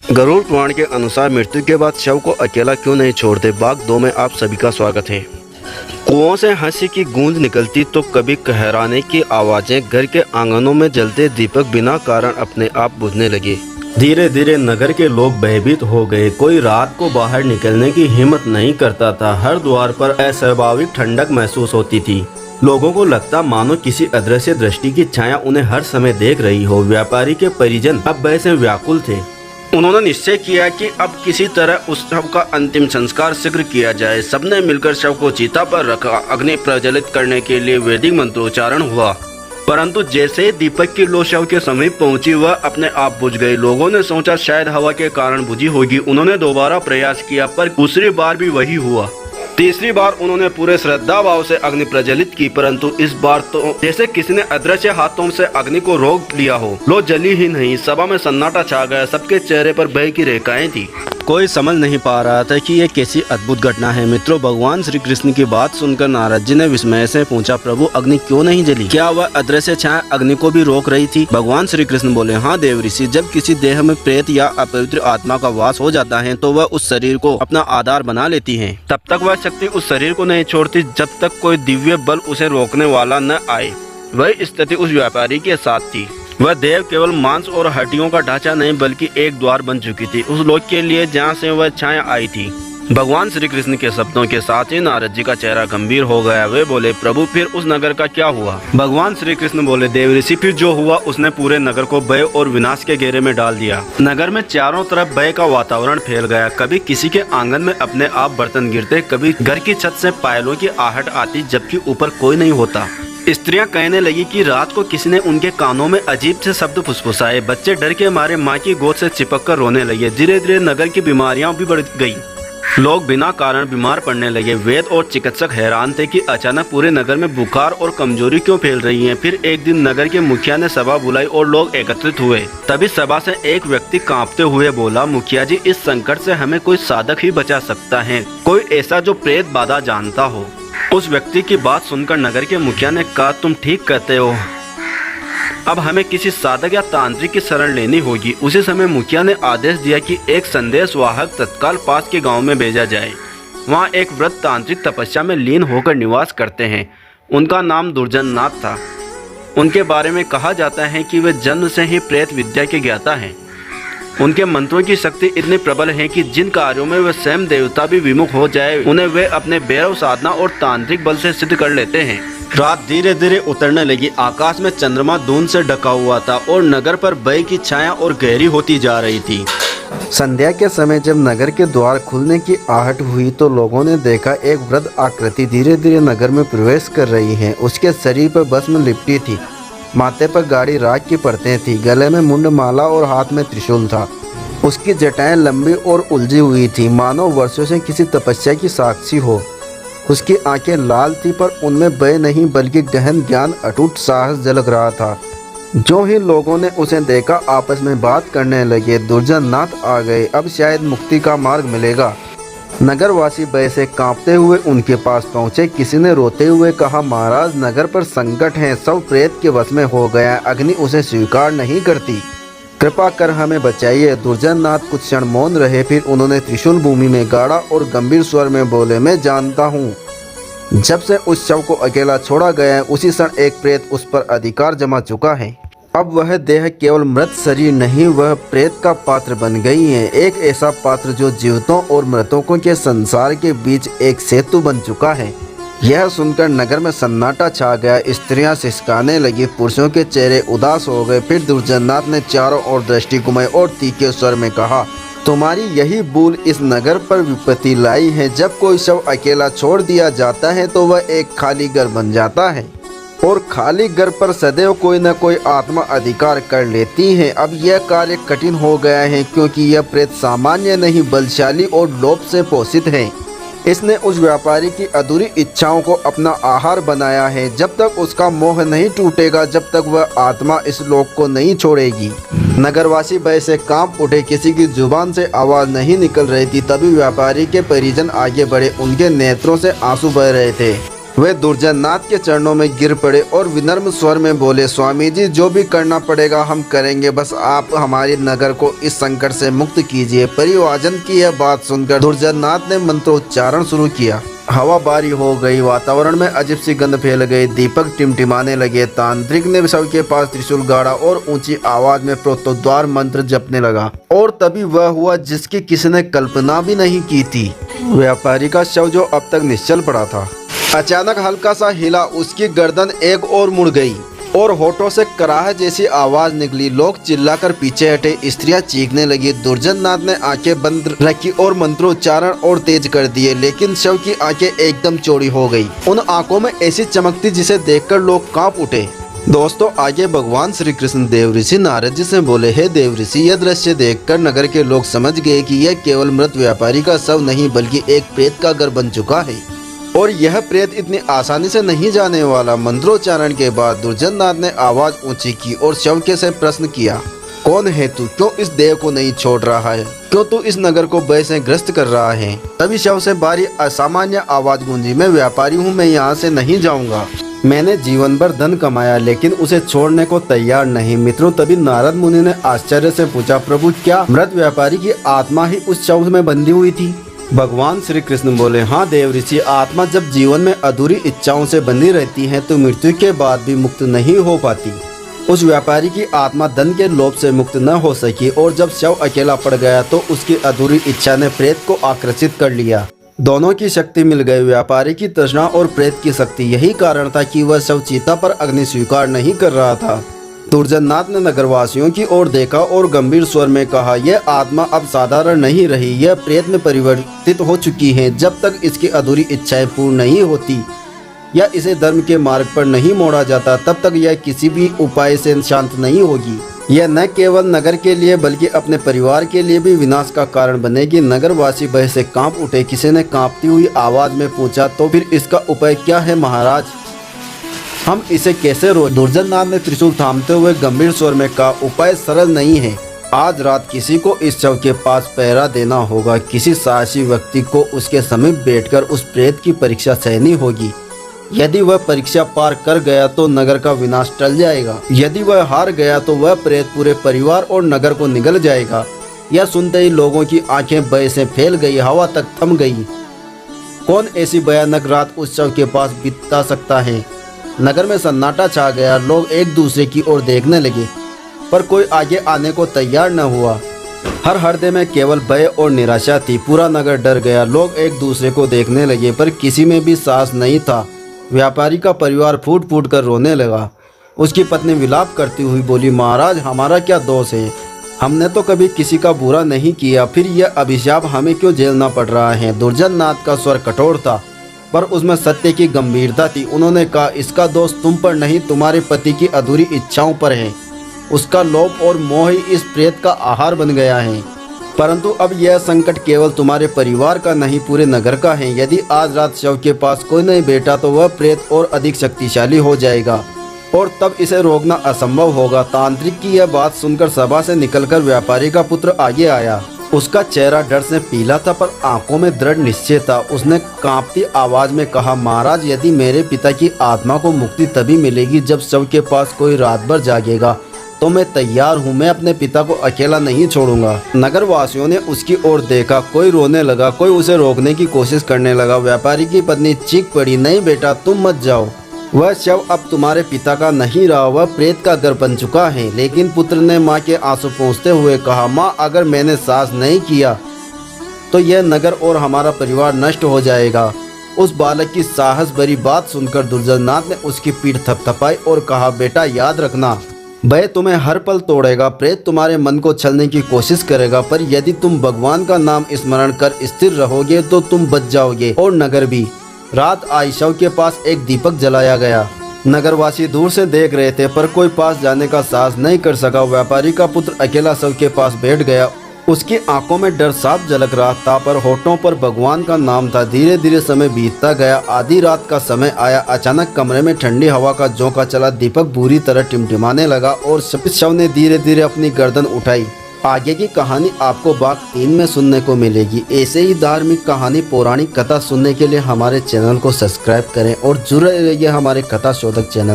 गरुड़ पुराण के अनुसार मृत्यु के बाद शव को अकेला क्यों नहीं छोड़ते। भाग 2 में आप सभी का स्वागत है। कुओं से हंसी की गूंज निकलती तो कभी कहराने की आवाजें, घर के आंगनों में जलते दीपक बिना कारण अपने आप बुझने लगे। धीरे धीरे नगर के लोग भयभीत हो गए। कोई रात को बाहर निकलने की हिम्मत नहीं करता था। हर द्वार पर अस्वाभाविक ठंडक महसूस होती थी। लोगों को लगता मानो किसी अदृश्य दृष्टि की छाया उन्हें हर समय देख रही हो। व्यापारी के परिजन अब भय से व्याकुल थे। उन्होंने निश्चय किया कि अब किसी तरह उस शव का अंतिम संस्कार शीघ्र किया जाए। सबने मिलकर शव को चिता पर रखा। अग्नि प्रज्वलित करने के लिए वैदिक मंत्रोच्चारण हुआ, परंतु जैसे ही दीपक की लो शव के समीप पहुंची वह अपने आप बुझ गई। लोगों ने सोचा शायद हवा के कारण बुझी होगी। उन्होंने दोबारा प्रयास किया, पर दूसरी बार भी वही हुआ। तीसरी बार उन्होंने पूरे श्रद्धा भाव से अग्नि प्रज्वलित की, परंतु इस बार तो जैसे किसी ने अदृश्य हाथों से अग्नि को रोक लिया हो। लो जली ही नहीं। सभा में सन्नाटा छा गया। सबके चेहरे पर भय की रेखाएं थी। कोई समझ नहीं पा रहा था कि यह कैसी अद्भुत घटना है। मित्रों, भगवान श्री कृष्ण की बात सुनकर नारद जी ने विस्मय से पूछा, प्रभु अग्नि क्यों नहीं जली? क्या वह अदृश्य छाया अग्नि को भी रोक रही थी? भगवान श्री कृष्ण बोले, हाँ देव ऋषि, जब किसी देह में प्रेत या अपवित्र आत्मा का वास हो जाता है तो वह उस शरीर को अपना आधार बना लेती है। तब तक वह शक्ति उस शरीर को नहीं छोड़ती जब तक कोई दिव्य बल उसे रोकने वाला न आए। वही स्थिति उस व्यापारी के साथ थी। वह देव केवल मांस और हड्डियों का ढांचा नहीं बल्कि एक द्वार बन चुकी थी उस लोक के लिए जहां से वह छाया आई थी। भगवान श्री कृष्ण के शब्दों के साथ ही नारद जी का चेहरा गंभीर हो गया। वे बोले, प्रभु फिर उस नगर का क्या हुआ? भगवान श्री कृष्ण बोले, देव ऋषि, फिर जो हुआ उसने पूरे नगर को भय और विनाश के घेरे में डाल दिया। नगर में चारों तरफ भय का वातावरण फैल गया। कभी किसी के आंगन में अपने आप बर्तन गिरते, कभी घर की छत से पायलों की आहट आती जबकि ऊपर कोई नहीं होता। स्त्रियां कहने लगी कि रात को किसी ने उनके कानों में अजीब से शब्द फुसफुसाए। बच्चे डर के मारे माँ की गोद से चिपक कर रोने लगे। धीरे धीरे नगर की बीमारियां भी बढ़ गई। लोग बिना कारण बीमार पड़ने लगे। वैद्य और चिकित्सक हैरान थे कि अचानक पूरे नगर में बुखार और कमजोरी क्यों फैल रही है। फिर एक दिन नगर के मुखिया ने सभा बुलाई और लोग एकत्रित हुए। तभी सभा से एक व्यक्ति कांपते हुए बोला, मुखिया जी, इस संकट से हमें कोई साधक ही बचा सकता है, कोई ऐसा जो प्रेत बाधा जानता हो। उस व्यक्ति की बात सुनकर नगर के मुखिया ने कहा, तुम ठीक कहते हो, अब हमें किसी साधक या तांत्रिक की शरण लेनी होगी। उसी समय मुखिया ने आदेश दिया कि एक संदेश वाहक तत्काल पास के गांव में भेजा जाए। वहां एक वृद्ध तांत्रिक तपस्या में लीन होकर निवास करते हैं। उनका नाम दुर्जन नाथ था। उनके बारे में कहा जाता है कि वे जन्म से ही प्रेत विद्या के ज्ञाता हैं। उनके मंत्रों की शक्ति इतनी प्रबल है कि जिन कार्यों में वे स्वयं देवता भी विमुख हो जाए उन्हें वे अपने भैरव साधना और तांत्रिक बल से सिद्ध कर लेते हैं। रात धीरे धीरे उतरने लगी। आकाश में चंद्रमा धुंध से ढका हुआ था और नगर पर भय की छाया और गहरी होती जा रही थी। संध्या के समय जब नगर के द्वार खुलने की आहट हुई तो लोगों ने देखा एक वृद्ध आकृति धीरे धीरे नगर में प्रवेश कर रही है। उसके शरीर पर भस्म लिपटी थी, माथे पर गाढ़ी राख की परतें थी, गले में मुंड माला और हाथ में त्रिशूल था। उसकी जटाएं लंबी और उलझी हुई थी, मानो वर्षों से किसी तपस्या की साक्षी हो। उसकी आंखें लाल थी, पर उनमें भय नहीं बल्कि गहन ज्ञान, अटूट साहस झलक रहा था। जो ही लोगों ने उसे देखा आपस में बात करने लगे, दुर्जन नाथ आ गए, अब शायद मुक्ति का मार्ग मिलेगा। नगरवासी भय से कांपते हुए उनके पास पहुंचे। किसी ने रोते हुए कहा, महाराज, नगर पर संकट है, सब प्रेत के वश में हो गया, अग्नि उसे स्वीकार नहीं करती, कृपा कर हमें बचाइए। दुर्जन नाथ कुछ क्षण मौन रहे, फिर उन्होंने त्रिशूल भूमि में गाड़ा और गंभीर स्वर में बोले, मैं जानता हूँ, जब से उस शव को अकेला छोड़ा गया है उसी क्षण एक प्रेत उस पर अधिकार जमा चुका है। अब वह देह केवल मृत शरीर नहीं, वह प्रेत का पात्र बन गई है, एक ऐसा पात्र जो जीवितों और मृतकों के संसार के बीच एक सेतु बन चुका है। यह सुनकर नगर में सन्नाटा छा गया। स्त्रियां सिसकाने लगी, पुरुषों के चेहरे उदास हो गए। फिर दुर्जननाथ ने चारों ओर दृष्टि घुमाई और तीखे स्वर में कहा, तुम्हारी यही भूल इस नगर पर विपत्ति लाई है। जब कोई शव अकेला छोड़ दिया जाता है तो वह एक खाली घर बन जाता है और खाली घर पर सदैव कोई न कोई आत्मा अधिकार कर लेती है। अब यह कार्य कठिन हो गया है क्योंकि यह प्रेत सामान्य नहीं, बलशाली और लोभ से पोषित है। इसने उस व्यापारी की अधूरी इच्छाओं को अपना आहार बनाया है। जब तक उसका मोह नहीं टूटेगा, जब तक वह आत्मा इस लोक को नहीं छोड़ेगी। नगरवासी भय से कांप उठे। किसी की जुबान से आवाज नहीं निकल रही थी। तभी व्यापारी के परिजन आगे बढ़े। उनके नेत्रों से आंसू बह रहे थे। वे दुर्जननाथ के चरणों में गिर पड़े और विनम्र स्वर में बोले, स्वामी जी, जो भी करना पड़ेगा हम करेंगे, बस आप हमारे नगर को इस संकट से मुक्त कीजिए। परिवाजन की यह बात सुनकर दुर्जननाथ ने मंत्रोच्चारण शुरू किया। हवा बारी हो गई, वातावरण में अजीब सी गंध फैल गई, दीपक टिमटिमाने लगे। तांत्रिक ने शव के पास त्रिशूल गाड़ा और ऊंची आवाज में प्रोतोद्वार मंत्र जपने लगा। और तभी वह हुआ जिसकी किसी ने कल्पना भी नहीं की थी। व्यापारी का शव, जो अब तक निश्चल पड़ा था, अचानक हल्का सा हिला। उसकी गर्दन एक ओर मुड़ गई और होठों से कराह जैसी आवाज निकली। लोग चिल्लाकर पीछे हटे, स्त्रियां चीखने लगी। दुर्जननाथ ने आंखें बंद रखी और मंत्रोच्चारण और तेज कर दिए, लेकिन शव की आंखें एकदम चौड़ी हो गई। उन आंखों में ऐसी चमक थी जिसे देखकर लोग कांप उठे। दोस्तों, आगे भगवान श्री कृष्ण देव ऋषि नारद जी से बोले, हे देव ऋषि, यह दृश्य देखकर नगर के लोग समझ गए कि यह केवल मृत व्यापारी का शव नहीं बल्कि एक प्रेत का घर बन चुका है और यह प्रेत इतनी आसानी से नहीं जाने वाला। मंत्रोच्चारण के बाद दुर्जननाथ ने आवाज ऊंची की और शव के से प्रश्न किया, कौन है तू? क्यों इस देह को नहीं छोड़ रहा है? क्यों तू इस नगर को भय से ग्रस्त कर रहा है? तभी शव से बारी असामान्य आवाज गूंजी, मैं व्यापारी हूँ, मैं यहाँ से नहीं जाऊँगा। मैंने जीवन भर धन कमाया लेकिन उसे छोड़ने को तैयार नहीं। मित्रों, तभी नारद मुनि ने आश्चर्य से पूछा, प्रभु, क्या मृत व्यापारी की आत्मा ही उस शव में बंधी हुई थी? भगवान श्री कृष्ण बोले, हाँ देव ऋषि, आत्मा जब जीवन में अधूरी इच्छाओं से बंधी रहती है तो मृत्यु के बाद भी मुक्त नहीं हो पाती। उस व्यापारी की आत्मा धन के लोभ से मुक्त न हो सकी और जब शव अकेला पड़ गया तो उसकी अधूरी इच्छा ने प्रेत को आकर्षित कर लिया। दोनों की शक्ति मिल गई, व्यापारी की तृष्णा और प्रेत की शक्ति। यही कारण था कि वह शव चिता पर अग्नि स्वीकार नहीं कर रहा था। दुर्जननाथ ने नगरवासियों की ओर देखा और गंभीर स्वर में कहा, यह आत्मा अब साधारण नहीं रही, यह प्रेत में परिवर्तित हो चुकी है। जब तक इसकी अधूरी इच्छाएं पूर्ण नहीं होती या इसे धर्म के मार्ग पर नहीं मोड़ा जाता, तब तक यह किसी भी उपाय से शांत नहीं होगी। यह न केवल नगर के लिए बल्कि अपने परिवार के लिए भी विनाश का कारण बनेगी। नगरवासी भय से कांप उठे। किसी ने कांपती हुई आवाज में पूछा, तो फिर इसका उपाय क्या है महाराज? हम इसे कैसे रोकें? दुर्जननाथ ने त्रिशूल थामते हुए गंभीर स्वर में कहा, उपाय सरल नहीं है। आज रात किसी को इस शव के पास पहरा देना होगा। किसी साहसी व्यक्ति को उसके समीप बैठकर उस प्रेत की परीक्षा सहनी होगी। यदि वह परीक्षा पार कर गया तो नगर का विनाश टल जाएगा। यदि वह हार गया तो वह प्रेत पूरे परिवार और नगर को निगल जाएगा। यह सुनते ही लोगों की आंखें भय से फैल गई, हवा तक थम गई। कौन ऐसी भयानक रात उस शव के पास बिता सकता है? नगर में सन्नाटा छा गया। लोग एक दूसरे की ओर देखने लगे पर कोई आगे आने को तैयार न हुआ। हर हृदय में केवल भय और निराशा थी। पूरा नगर डर गया। लोग एक दूसरे को देखने लगे पर किसी में भी साहस नहीं था। व्यापारी का परिवार फूट फूट कर रोने लगा। उसकी पत्नी विलाप करती हुई बोली, महाराज, हमारा क्या दोष है? हमने तो कभी किसी का बुरा नहीं किया, फिर यह अभिशाप हमें क्यों झेलना पड़ रहा है? दुर्जननाथ का स्वर कठोर था पर उसमें सत्य की गंभीरता थी। उन्होंने कहा, इसका दोष तुम पर नहीं, तुम्हारे पति की अधूरी इच्छाओं पर है। उसका लोभ और मोह ही इस प्रेत का आहार बन गया है। परंतु अब यह संकट केवल तुम्हारे परिवार का नहीं, पूरे नगर का है। यदि आज रात शव के पास कोई नहीं बैठा तो वह प्रेत और अधिक शक्तिशाली हो जाएगा और तब इसे रोकना असंभव होगा। तांत्रिक की यह बात सुनकर सभा से निकलकर व्यापारी का पुत्र आगे आया। उसका चेहरा डर से पीला था पर आंखों में दृढ़ निश्चय था। उसने कांपती आवाज में कहा, महाराज, यदि मेरे पिता की आत्मा को मुक्ति तभी मिलेगी जब शव के पास कोई रात भर जागेगा, तो मैं तैयार हूँ। मैं अपने पिता को अकेला नहीं छोड़ूंगा। नगरवासियों ने उसकी ओर देखा। कोई रोने लगा, कोई उसे रोकने की कोशिश करने लगा। व्यापारी की पत्नी चीख पड़ी, नहीं बेटा, तुम मत जाओ। वह शव अब तुम्हारे पिता का नहीं रहा, वह प्रेत का घर बन चुका है। लेकिन पुत्र ने माँ के आंसू पोंछते हुए कहा, माँ, अगर मैंने साहस नहीं किया तो यह नगर और हमारा परिवार नष्ट हो जाएगा। उस बालक की साहस भरी बात सुनकर दुर्जननाथ ने उसकी पीठ थपथपाई और कहा, बेटा, याद रखना, भय तुम्हें हर पल तोड़ेगा। प्रेत तुम्हारे मन को छलने की कोशिश करेगा, पर यदि तुम भगवान का नाम स्मरण कर स्थिर रहोगे तो तुम बच जाओगे और नगर भी। रात आई। शव के पास एक दीपक जलाया गया। नगरवासी दूर से देख रहे थे पर कोई पास जाने का साहस नहीं कर सका। व्यापारी का पुत्र अकेला शव के पास बैठ गया। उसकी आंखों में डर साफ झलक रहा था पर होठों पर भगवान का नाम था। धीरे धीरे समय बीतता गया। आधी रात का समय आया। अचानक कमरे में ठंडी हवा का झोंका चला। दीपक बुरी तरह टिमटिमाने लगा और शव ने धीरे धीरे अपनी गर्दन उठाई। आगे की कहानी आपको भाग 3 में सुनने को मिलेगी। ऐसे ही धार्मिक कहानी पौराणिक कथा सुनने के लिए हमारे चैनल को सब्सक्राइब करें और जुड़े रहिए हमारे कथा शोधक चैनल।